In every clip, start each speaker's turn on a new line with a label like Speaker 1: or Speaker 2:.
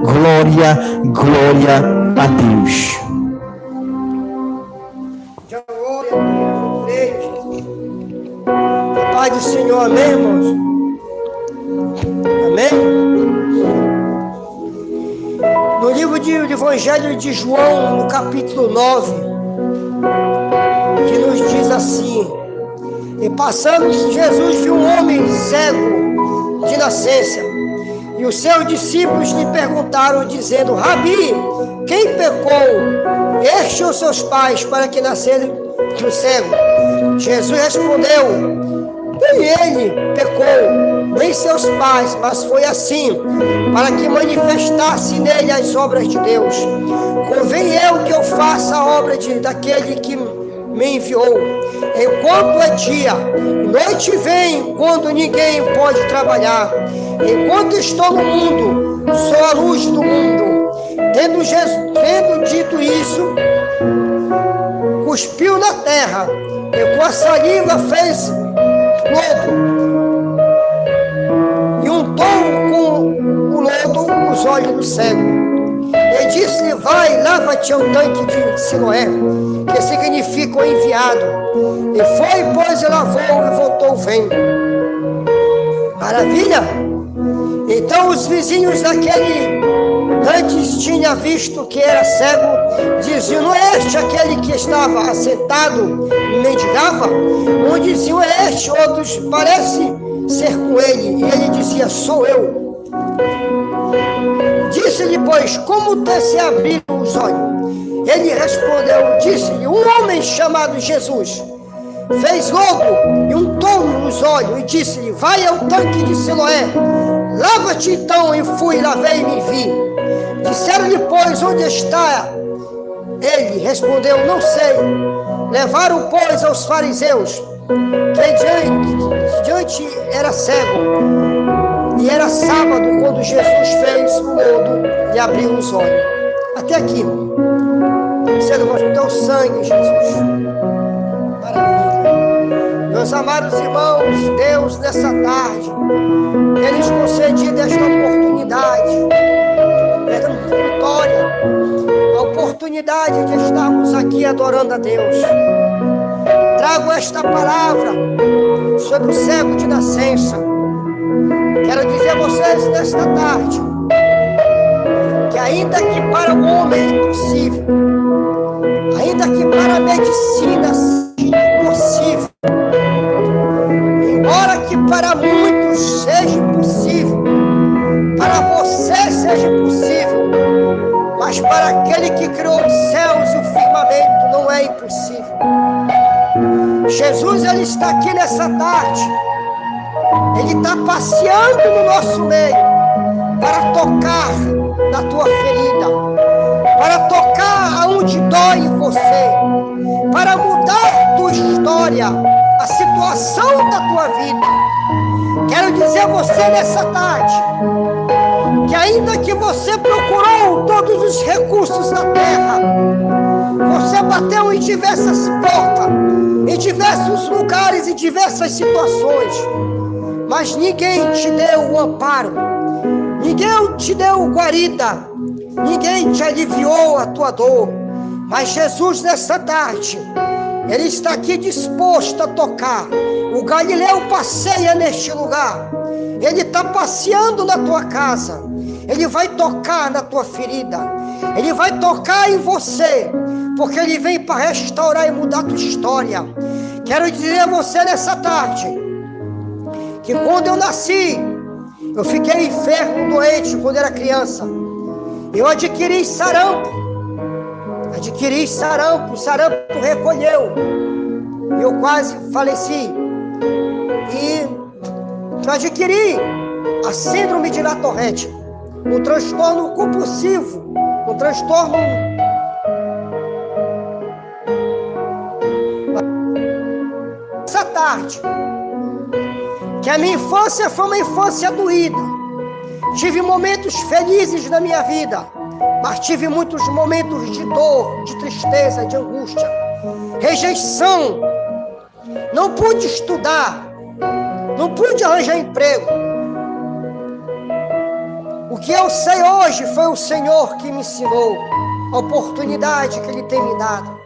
Speaker 1: Glória, glória a Deus.
Speaker 2: A paz do Senhor, amém, irmãos? Amém? No livro do Evangelho de João, no capítulo 9, que nos diz assim: e passando, Jesus viu um homem cego de nascença, e os seus discípulos lhe perguntaram, dizendo: Rabi, quem pecou, este ou seus pais, para que nascesse o cego? Jesus respondeu: nem ele pecou, nem seus pais, mas foi assim, para que manifestasse nele as obras de Deus. Convém eu que eu faça a obra daquele que me enviou. Enquanto é dia, noite vem, quando ninguém pode trabalhar. Enquanto estou no mundo, sou a luz do mundo. Tendo dito isso, cuspiu na terra, e com a saliva fez lodo, e untou com o lodo os olhos do cego. E disse-lhe: vai, lava-te ao tanque de Siloé, que significa o enviado. E foi, pois, e lavou, e voltou vendo. Maravilha! Então os vizinhos daquele antes tinha visto que era cego, diziam: não é este aquele que estava assentado e mendigava? Um diziam: é este, outros: parece ser com ele. E ele dizia: sou eu. Disse-lhe, pois, como te se abriram os olhos? Ele respondeu, disse-lhe: um homem chamado Jesus fez logo e untou-me os olhos, e disse-lhe: vai ao tanque de Siloé, lava-te. Então e fui, lavei-me e vi. Disseram-lhe, pois, onde está ele? Respondeu: não sei. Levaram, pois, aos fariseus, que diante era cego, e era sábado quando Jesus fez o lodo e abriu os olhos. Até aqui, você não gosta do teu sangue, Jesus. Maravilha. Meus amados irmãos, Deus, nessa tarde, Ele nos concedido esta oportunidade, esta vitória, a oportunidade de estarmos aqui adorando a Deus. Trago esta palavra sobre o cego de nascença. Quero dizer a vocês nesta tarde que ainda que para o homem é impossível, ainda que para a medicina seja impossível, embora que para muitos seja impossível, para você seja impossível, mas para aquele que criou os céus e o firmamento não é impossível. Jesus, Ele está aqui nessa tarde. Ele está passeando no nosso meio para tocar na tua ferida, para tocar aonde dói em você, para mudar tua história, a situação da tua vida. Quero dizer a você nessa tarde que ainda que você procurou todos os recursos da terra, você bateu em diversas portas, em diversos lugares, em diversas situações, mas ninguém te deu o amparo, ninguém te deu guarida, ninguém te aliviou a tua dor. Mas Jesus, nessa tarde, Ele está aqui disposto a tocar. O Galileu passeia neste lugar, Ele está passeando na tua casa, Ele vai tocar na tua ferida, Ele vai tocar em você, porque Ele vem para restaurar e mudar a tua história. Quero dizer a você nessa tarde que quando eu nasci, eu fiquei enfermo, doente, quando era criança. Eu adquiri sarampo, o sarampo recolheu, eu quase faleci. E eu adquiri a síndrome de Tourette, um transtorno compulsivo, um transtorno... Essa tarde, que a minha infância foi uma infância doída. Tive momentos felizes na minha vida, mas tive muitos momentos de dor, de tristeza, de angústia, rejeição. Não pude estudar, não pude arranjar emprego. O que eu sei hoje foi o Senhor que me ensinou, a oportunidade que Ele tem me dado.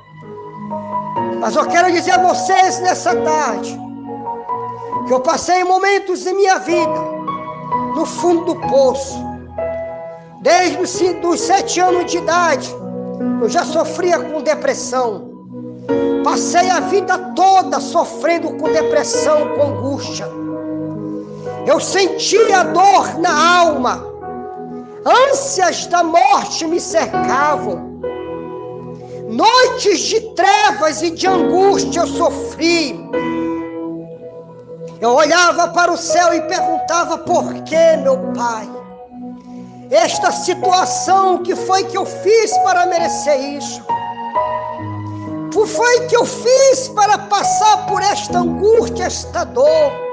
Speaker 2: Mas eu quero dizer a vocês nessa tarde, que eu passei momentos em minha vida, no fundo do poço. Desde os 7 anos de idade, eu já sofria com depressão. Passei a vida toda sofrendo com depressão, com angústia. Eu sentia dor na alma. Ânsias da morte me cercavam. Noites de trevas e de angústia eu sofri. Eu olhava para o céu e perguntava: por que, meu Pai? Esta situação, o que foi que eu fiz para merecer isso? O que foi que eu fiz para passar por esta angústia, esta dor?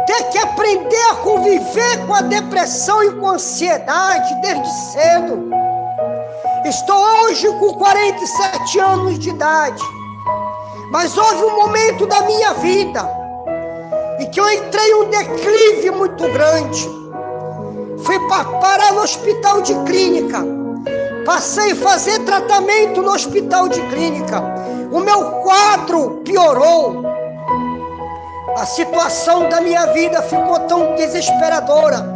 Speaker 2: Ter que aprender a conviver com a depressão e com a ansiedade desde cedo. Estou hoje com 47 anos de idade, mas houve um momento da minha vida em que eu entrei em um declive muito grande. Fui parar no hospital de clínica, passei a fazer tratamento no hospital de clínica. O meu quadro piorou. A situação da minha vida ficou tão desesperadora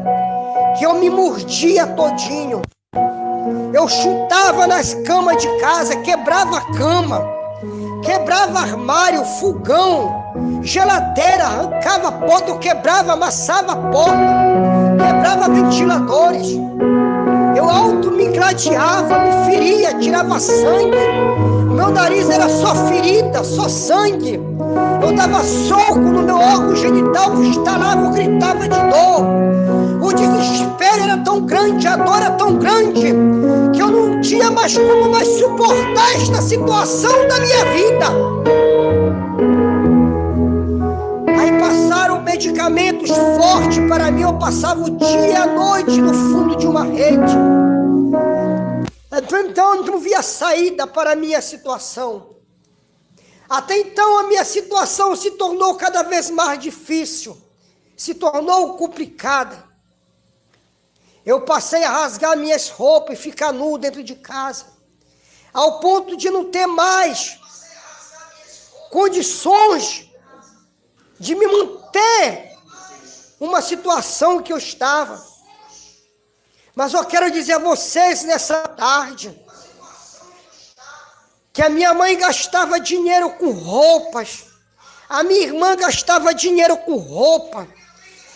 Speaker 2: que eu me mordia todinho. Eu chutava nas camas de casa, quebrava a cama, quebrava armário, fogão, geladeira, arrancava a porta, eu quebrava, amassava a porta, quebrava ventiladores. Eu auto me gladiava, me feria, tirava sangue. O meu nariz era só ferida, só sangue. Eu dava soco no meu órgão genital, eu estalava, eu gritava de dor. O desespero era tão grande, a dor era tão grande, que eu não tinha mais como mais suportar esta situação da minha vida. Aí passaram medicamentos fortes para mim, eu passava o dia e a noite no fundo de uma rede. Então eu não via saída para a minha situação. Até então a minha situação se tornou cada vez mais difícil, se tornou complicada. Eu passei a rasgar minhas roupas e ficar nu dentro de casa, ao ponto de não ter mais condições de me manter uma situação que eu estava. Mas eu quero dizer a vocês nessa tarde, que a minha mãe gastava dinheiro com roupas, a minha irmã gastava dinheiro com roupa,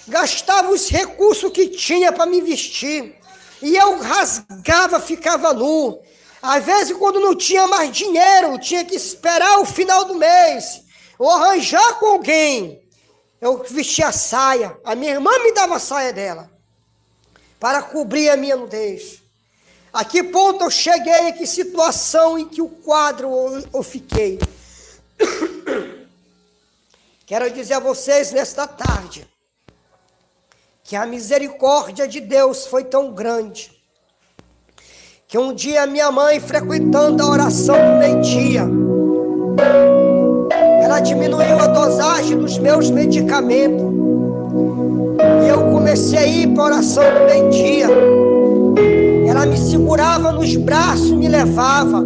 Speaker 2: gastava os recursos que tinha para me vestir, e eu rasgava, ficava nu. Às vezes, quando não tinha mais dinheiro, tinha que esperar o final do mês, ou arranjar com alguém, eu vestia a saia. A minha irmã me dava a saia dela, para cobrir a minha nudez. A que ponto eu cheguei, a que situação em que o quadro eu fiquei. Quero dizer a vocês nesta tarde, que a misericórdia de Deus foi tão grande, que um dia minha mãe, frequentando a oração do meio-dia, ela diminuiu a dosagem dos meus medicamentos, e eu comecei a ir para a oração do meio-dia. Ela me segurava nos braços e me levava.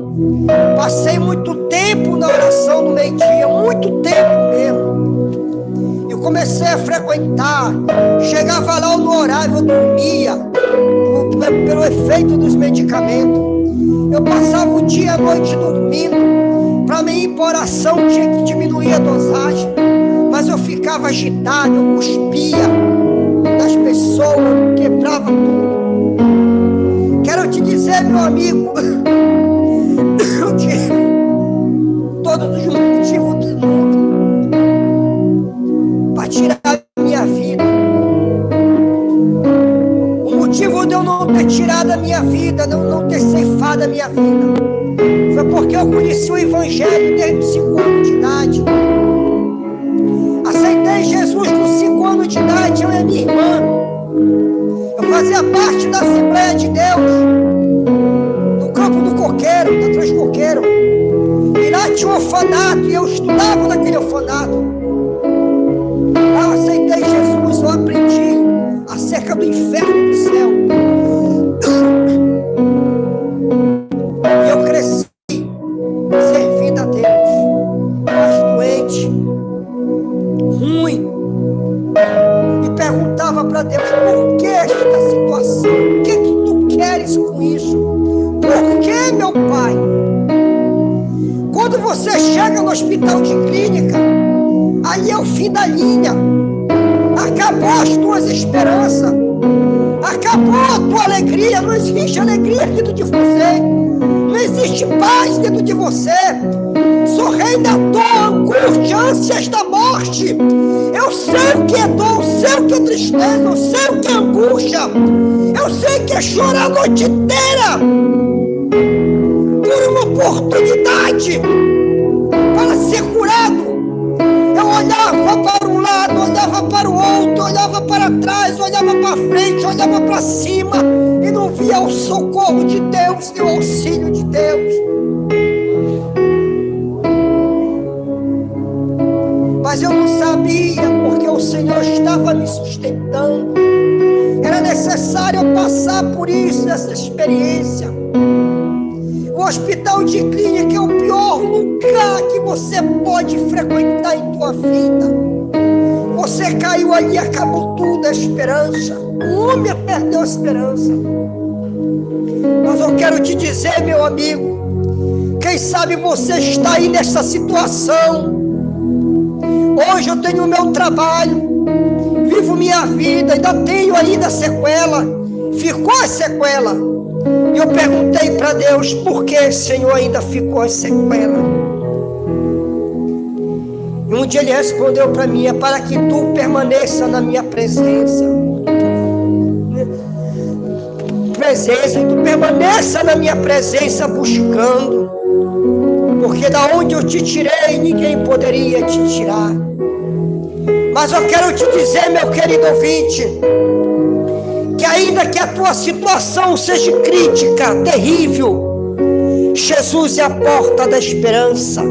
Speaker 2: Passei muito tempo na oração do meio-dia, muito tempo mesmo. Eu comecei a frequentar, chegava lá no horário, eu dormia, pelo efeito dos medicamentos. Eu passava o dia e a noite dormindo. Para mim ir para oração tinha que diminuir a dosagem, mas eu ficava agitado, eu cuspia das pessoas, quebrava tudo. Quero te dizer, meu amigo, eu tive todos os motivos do mundo para tirar a minha vida. O motivo de eu não ter tirado a minha vida, não ter ceifado a minha vida, foi porque eu conheci o Evangelho desde os 5 anos de idade. Aceitei Jesus com 5 anos de idade, eu e a minha irmã. Eu fazia parte da Assembleia de Deus, no campo do Coqueiro, da Transcoqueiro. E lá tinha um orfanato e eu estudava naquele orfanato. Lá eu aceitei Jesus, eu aprendi acerca do inferno e do céu. no hospital de clínica. Ali é o fim da linha. Acabou as tuas esperanças. Acabou a tua alegria. Não existe alegria dentro de você. Não existe paz dentro de você. Só reina a dor, angústia, ânsias da morte. Eu sei o que é dor, eu sei o que é tristeza, eu sei o que é angústia. Eu sei que é chorar a noite inteira por uma oportunidade para ser curado. Eu olhava para um lado, olhava para o outro, olhava para trás, olhava para frente, olhava para cima e não via o socorro de Deus e o auxílio de Deus. Mas eu não sabia, porque o Senhor estava me sustentando. Era necessário eu passar por isso, essa experiência. O hospital de clínica é o pior lugar que você pode frequentar em tua vida. Você caiu ali e acabou tudo, a esperança. O homem perdeu a esperança. Mas eu quero te dizer, meu amigo, quem sabe você está aí nessa situação. Hoje eu tenho o meu trabalho, vivo minha vida, ainda tenho ainda sequela, ficou a sequela. E eu perguntei para Deus, por que, Senhor, ainda ficou a sequela? E um dia Ele respondeu para mim, é para que tu permaneça na minha presença. E tu permaneça na minha presença buscando. Porque da onde eu te tirei, ninguém poderia te tirar. Mas eu quero te dizer, meu querido ouvinte, que ainda que a tua situação seja crítica, terrível, Jesus é a porta da esperança.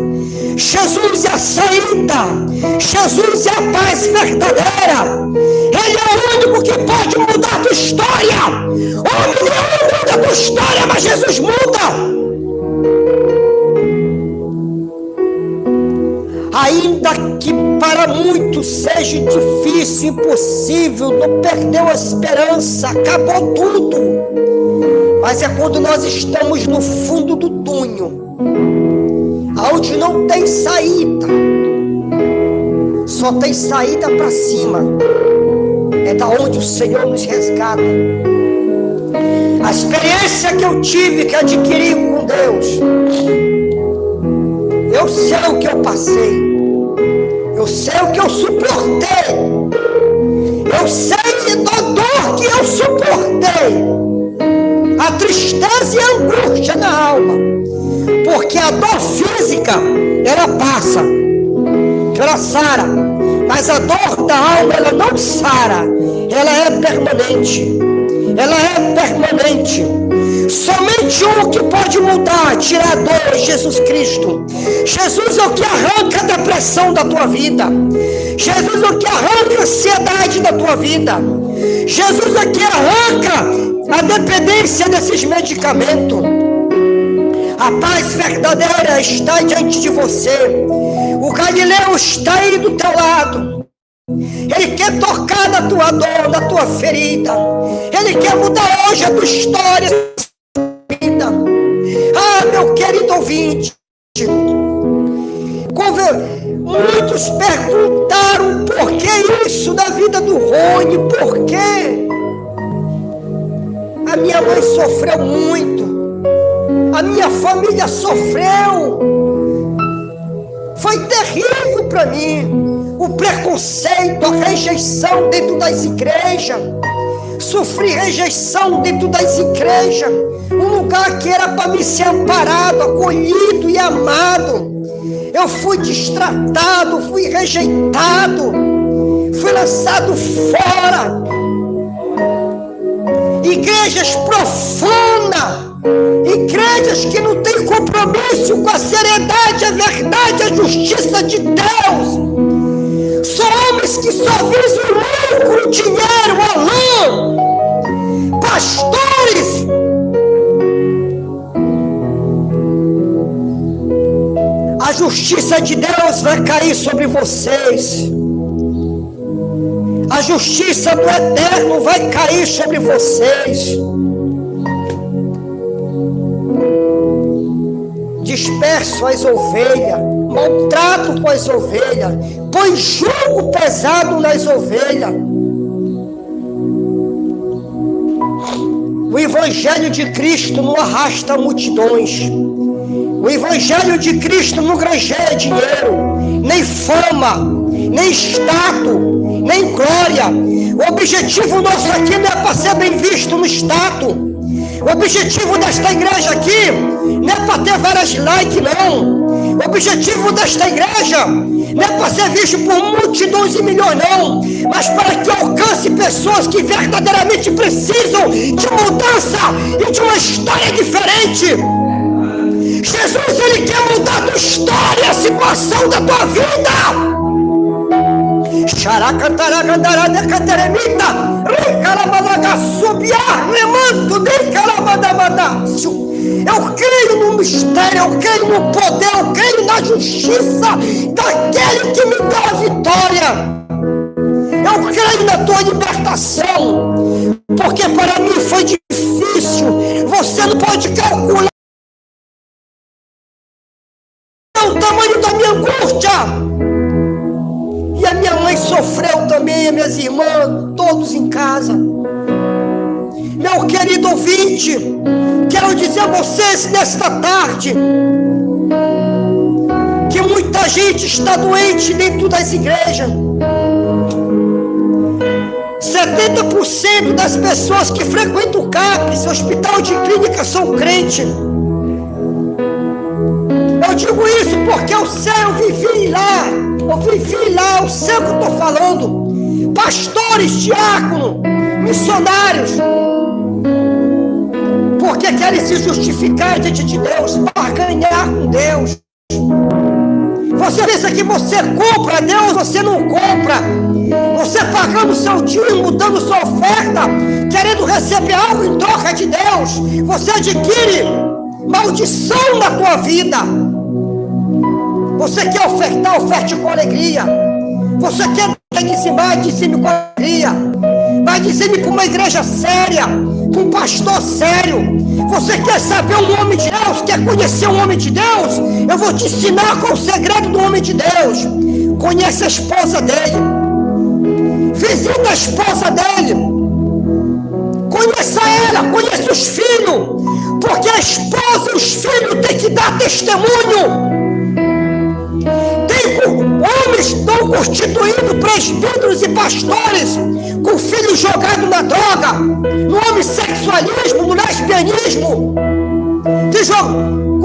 Speaker 2: Jesus é a saída. Jesus é a paz verdadeira. Ele é o único que pode mudar a tua história. O homem não muda a tua história, mas Jesus muda. Ainda que para muitos seja difícil, impossível, não perdeu a esperança, acabou tudo. Mas é quando nós estamos no fundo do túnel, aonde não tem saída, só tem saída para cima. É da onde o Senhor nos resgata. A experiência que eu tive, que adquiri com Deus, eu sei o que eu passei, eu sei o que eu suportei, eu sei da dor que eu suportei, a tristeza e a angústia na alma, porque a dor física, ela passa, ela sara, mas a dor da alma, ela não sara, ela é permanente. Ela é permanente. Somente um que pode mudar, tirar a dor, é Jesus Cristo. Jesus é o que arranca a depressão da tua vida. Jesus é o que arranca a ansiedade da tua vida. Jesus é o que arranca a dependência desses medicamentos. A paz verdadeira está diante de você. O Galileu está aí do teu lado. Ele quer tocar na tua dor, na tua ferida. Ele quer mudar hoje a tua história, a tua vida. Ah, meu querido ouvinte, muitos perguntaram por que isso na vida do Rony, por quê? A minha mãe sofreu muito, a minha família sofreu, foi terrível para mim. O preconceito, a rejeição dentro das igrejas. Sofri rejeição dentro das igrejas. Um lugar que era para me ser amparado, acolhido e amado. Eu fui destratado, fui rejeitado, fui lançado fora. Igrejas profanas, igrejas que não têm compromisso com a seriedade, a verdade, a justiça de Deus. São homens que só visam o lucro, o dinheiro, a lã. Pastores. A justiça de Deus vai cair sobre vocês. A justiça do Eterno vai cair sobre vocês. Disperso as ovelhas, maltrato com as ovelhas, põe jugo pesado nas ovelhas. O Evangelho de Cristo não arrasta multidões. O Evangelho de Cristo não granjeia dinheiro, nem fama, nem status, nem glória. O objetivo nosso aqui não é para ser bem visto no status. O objetivo desta igreja aqui não é para ter várias likes, não. O objetivo desta igreja não é para ser visto por multidões e milhões, não. Mas para que alcance pessoas que verdadeiramente precisam de mudança e de uma história diferente. Jesus, Ele quer mudar a tua história, a situação da tua vida. Eu creio no mistério, eu creio no poder, eu creio na justiça daquele que me dá a vitória. Eu creio na tua libertação, porque para mim foi difícil. Você não pode calcular o tamanho da minha angústia. E a minha mãe sofreu também, minhas irmãs, todos em casa. Meu querido ouvinte, quero dizer a vocês nesta tarde que muita gente está doente dentro das igrejas. 70% das pessoas que frequentam o CAPES, Hospital de Clínica, são crentes. Eu digo isso porque eu sei, eu vivi lá, eu sei o que eu estou falando. Pastores, diáconos, missionários, porque querem se justificar diante de Deus, barganhar com Deus. Você pensa que você compra Deus, você não compra. Você pagando seu dízimo, dando sua oferta, querendo receber algo em troca de Deus, você adquire maldição na tua vida. Você quer ofertar, oferte com alegria. Você quer dizimar, dizime com alegria. Vai dizime para uma igreja séria, para um pastor sério. Você quer saber um homem de Deus, quer conhecer um homem de Deus? Eu vou te ensinar qual é o segredo do homem de Deus. Conhece a esposa dele, visita a esposa dele, conheça ela, conheça os filhos, porque a esposa e os filhos têm que dar testemunho. Homens estão constituindo presbíteros e pastores com filhos jogados na droga, no homossexualismo, no lesbianismo,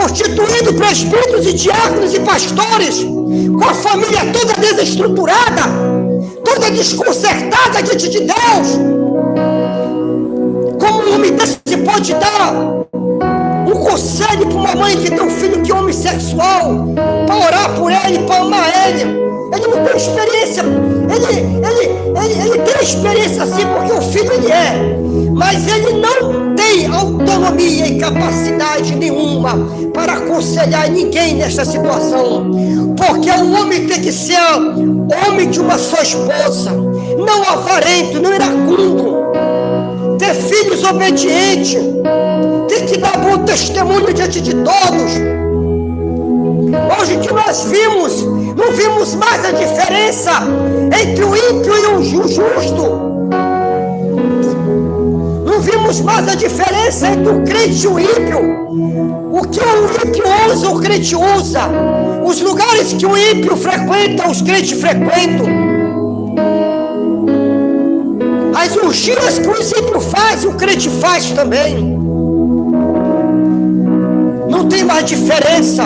Speaker 2: constituindo presbíteros e diáconos e pastores com a família toda desestruturada, toda desconcertada diante de Deus. Como um homem desse pode dar um conselho para uma mãe que tem um filho que é homossexual, para orar por ele, para amar ele? Ele não tem experiência, ele tem experiência sim, porque o filho ele é, mas ele não tem autonomia e capacidade nenhuma para aconselhar ninguém nesta situação, porque o homem tem que ser homem de uma só esposa, não avarento, não iracundo, ter filhos obedientes, tem que dar bom testemunho diante de todos. Hoje que nós não vimos mais a diferença entre o ímpio e o justo. Não vimos mais a diferença entre o crente e o ímpio. O que o ímpio usa, o crente usa. Os lugares que o ímpio frequenta, os crentes frequentam. As orgias que os ímpios fazem, o crente faz também. Não tem mais diferença.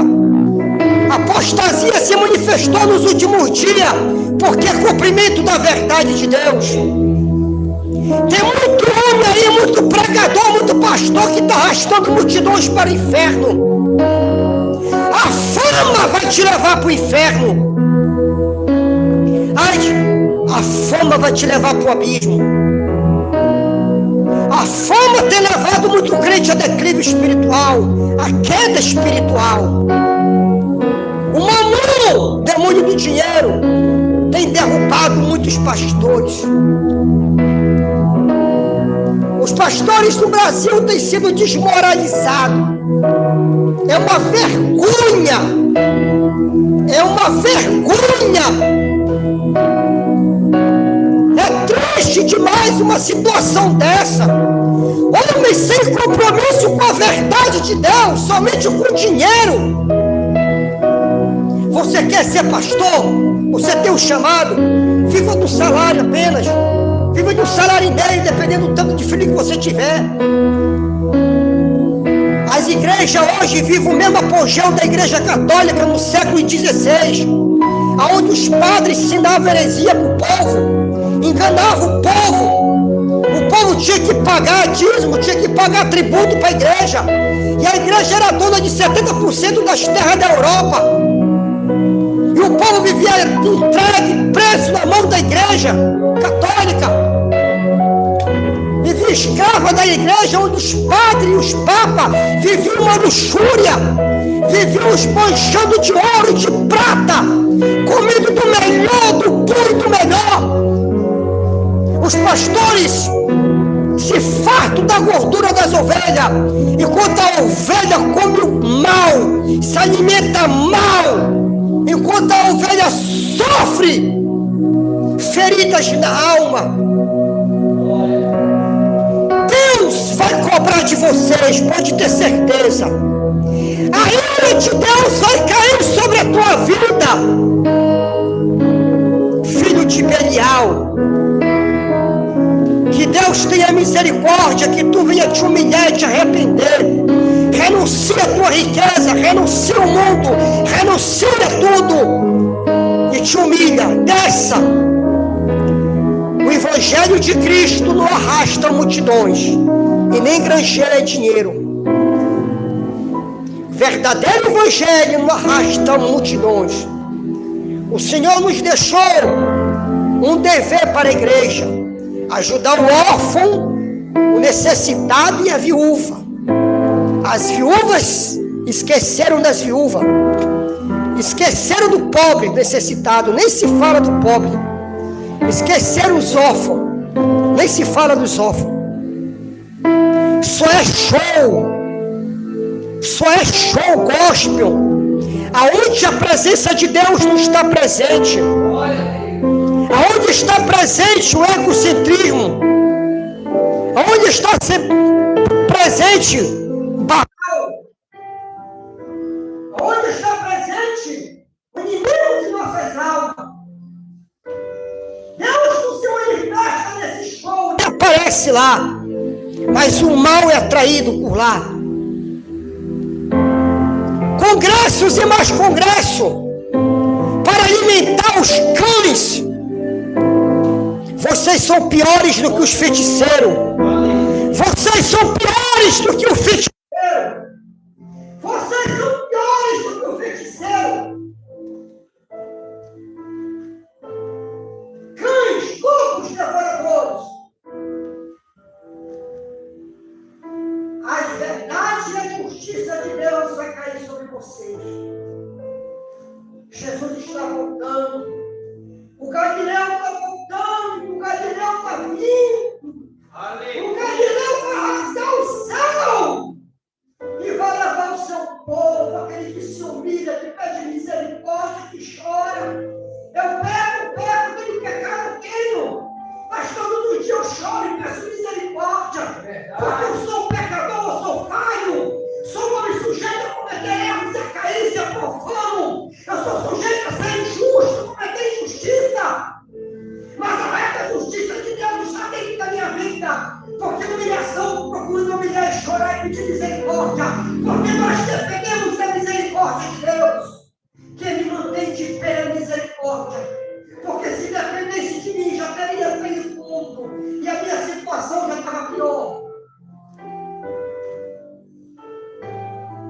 Speaker 2: A apostasia se manifestou nos últimos dias, porque é cumprimento da verdade de Deus. Tem muito homem aí, muito pregador, muito pastor que está arrastando multidões para o inferno. A fama vai te levar para o inferno. A fama vai te levar para o abismo. A fama tem levado muito crente a declive espiritual, a queda espiritual. O mamão, demônio do dinheiro, tem derrubado muitos pastores. Os pastores do Brasil têm sido desmoralizados. É uma vergonha. É uma vergonha. É triste demais uma situação dessa. Homens sem compromisso com a verdade de Deus, somente com dinheiro. Você quer ser pastor? Você tem um chamado? Viva do salário apenas. Viva de um salário e meio, dependendo do tanto de filho que você tiver. As igrejas hoje vivem o mesmo apogeu da igreja católica no século XVI, onde os padres ensinavam heresia para o povo, enganavam o povo. O povo tinha que pagar dízimo, tinha que pagar tributo para a igreja. E a igreja era dona de 70% das terras da Europa. E o povo vivia entregue, preso na mão da igreja católica. Vivia escrava da igreja, onde os padres e os papas viviam uma luxúria. Viviam esbanjando de ouro e de prata, comendo do melhor, do puro e do melhor. Os pastores se fartam da gordura das ovelhas, enquanto a ovelha come o mal, se alimenta mal, enquanto a ovelha sofre feridas na alma. Deus vai cobrar de vocês, pode ter certeza. A ira de Deus vai cair sobre a tua vida, filho de Belial. Que Deus tenha misericórdia, que tu venha te humilhar e te arrepender. Renuncia a tua riqueza, renuncia o mundo, renuncia tudo e te humilha, desça. O Evangelho de Cristo não arrasta multidões e nem granjeia dinheiro. Verdadeiro Evangelho não arrasta multidões. O Senhor nos deixou um dever para a igreja: ajudar o órfão, o necessitado e a viúva. As viúvas esqueceram das viúvas, esqueceram do pobre necessitado, nem se fala do pobre. Esqueceram os órfãos, nem se fala dos órfãos. Só é show gospel, aonde a presença de Deus não está presente. Aonde está presente o egocentrismo? Aonde está presente Baal? Aonde está presente o inimigo de nossas almas? Deus não se manifesta nesse show, ele aparece lá, mas o mal é atraído por lá. Congressos e mais congressos para alimentar os cães. Vocês são piores do que os feiticeiros. Vocês são piores do que o feiticeiro. Vocês são piores do que o feiticeiro. Cães, lobos, devoradores. A verdade e a justiça de Deus vai cair sobre vocês. Jesus está voltando. O Galileu está voltando, o Galileu está vindo. O Galileu vai rasgar o céu e vai levar o seu povo, aquele que se humilha, que pede misericórdia, que chora. Eu pego, tenho pecado, tenho. Mas todos os dias eu choro e peço misericórdia. Porque eu sou pecador, eu sou falho. Sou um homem sujeito a cometer erros, a cair, ser profano. Eu sou sujeito a ser injusto, cometer injustiça. Mas a reta justiça de Deus está dentro da minha vida. Porque humilhação, procuro humilhar e chorar e pedir misericórdia. Porque nós dependemos da misericórdia de Deus. Que me mantém de pé a misericórdia. Porque se dependesse de mim, já teria feito tudo. E a minha situação já estava pior.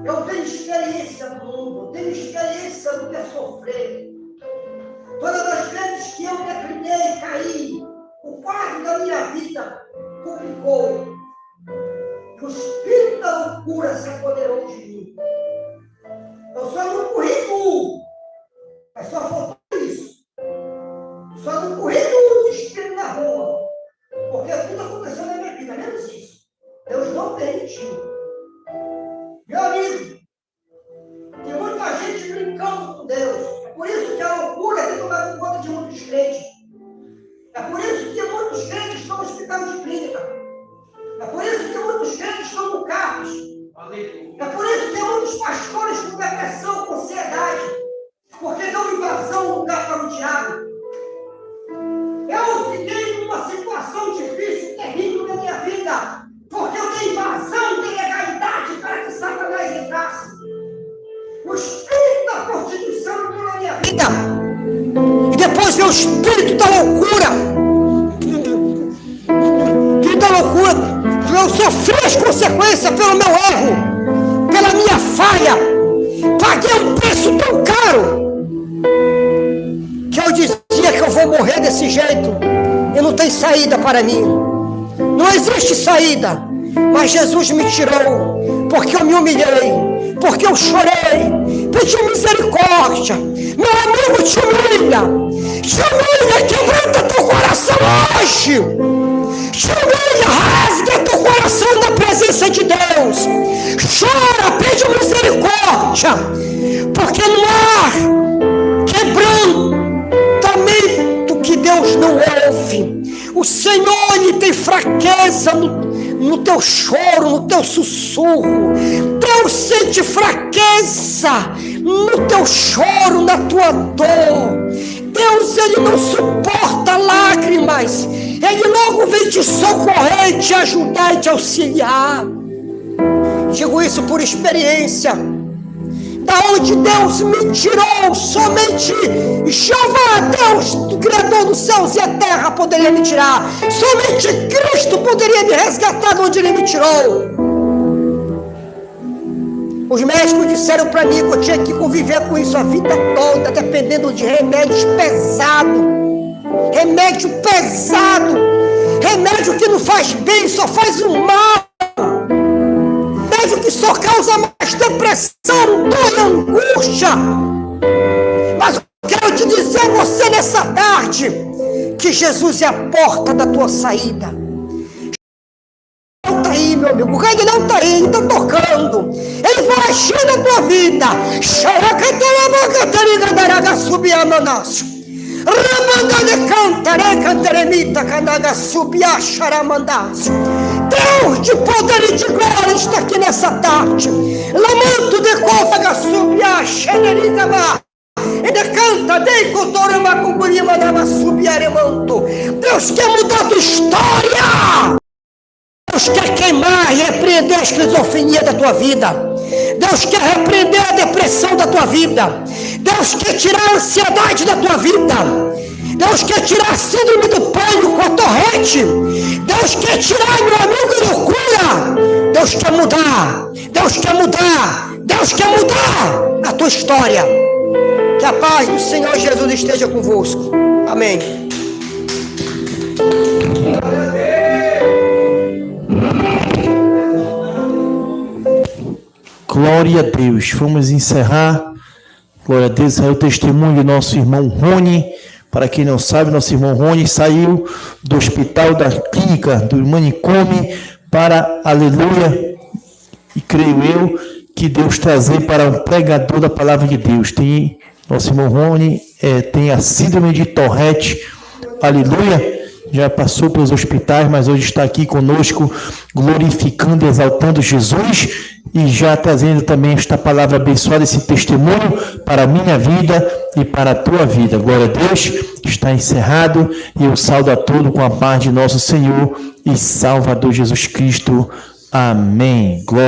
Speaker 2: Eu tenho experiência do mundo, eu tenho experiência do que é sofrer. Todas as vezes que eu declinei e caí, o quadro da minha vida complicou. O espírito da loucura se apoderou de mim. Eu só não corri nu, mas só faltou isso. Só não corri nu de espírito na rua, porque tudo aconteceu na minha vida, menos isso. pastores com depressão, com ansiedade, porque dão invasão no lugar para o diabo. Eu fiquei numa situação difícil, terrível na minha vida, porque eu dei invasão de legalidade para que Satanás entrasse. O espírito da prostituição entrou na minha vida. E depois veio o espírito da loucura. Que da loucura. Eu sofri as consequências pelo meu erro, pela minha falha. Paguei um preço tão caro que eu dizia que eu vou morrer desse jeito. E não tem saída para mim. Não existe saída. Mas Jesus me tirou, porque eu me humilhei, porque eu chorei, pedi misericórdia. Meu amigo, te humilha, quebranta teu coração hoje. Te humilha, rasga teu coração na presença de Deus. Chora, pede misericórdia, porque no ar quebrantamento que Deus não ouve. O Senhor, Ele tem fraqueza no teu choro, no teu sussurro. Deus sente fraqueza no teu choro, na tua dor. Deus, Ele não suporta lágrimas. Ele logo vem te socorrer, te ajudar e te auxiliar. Digo isso por experiência. Da onde Deus me tirou, somente Jeová, Deus, o Criador dos céus e a terra, poderia me tirar. Somente Cristo poderia me resgatar de onde Ele me tirou. Os médicos disseram para mim que eu tinha que conviver com isso a vida toda, dependendo de remédios pesados. Remédio pesado. Remédio que não faz bem, só faz o mal. Que só causa mais depressão, dor e angústia. Mas eu quero te dizer a você nessa tarde que Jesus é a porta da tua saída. Não está aí, meu amigo, o reino não está aí, ele está tocando. Ele vai agir na tua vida. Deus de poder e de glória está aqui nessa tarde. Lamento de côfaga subia, xenerizava. E decanta, dei cotorama com gurima dava subia remanto. Deus quer mudar a tua história. Deus quer queimar e repreender a esquizofrenia da tua vida. Deus quer repreender a depressão da tua vida. Deus quer tirar a ansiedade da tua vida. Deus quer tirar a síndrome do pânico, a torrente. Deus quer tirar, meu amigo, a loucura. Deus quer mudar. Deus quer mudar. Deus quer mudar a tua história. Que a paz do Senhor Jesus esteja convosco. Amém.
Speaker 1: Glória a Deus. Vamos encerrar. Glória a Deus. Saiu o testemunho do nosso irmão Rony. Para quem não sabe, nosso irmão Rony saiu do hospital, da clínica, do manicômio, para, aleluia, e creio eu, que Deus trazer para um pregador da palavra de Deus. Tem, nosso irmão Rony tem a síndrome de Tourette, aleluia, já passou pelos hospitais, mas hoje está aqui conosco, glorificando e exaltando Jesus, e já trazendo também esta palavra abençoada, esse testemunho para a minha vida e para a tua vida. Glória a Deus, está encerrado, e eu saúdo a todos com a paz de nosso Senhor e Salvador Jesus Cristo. Amém. Glória.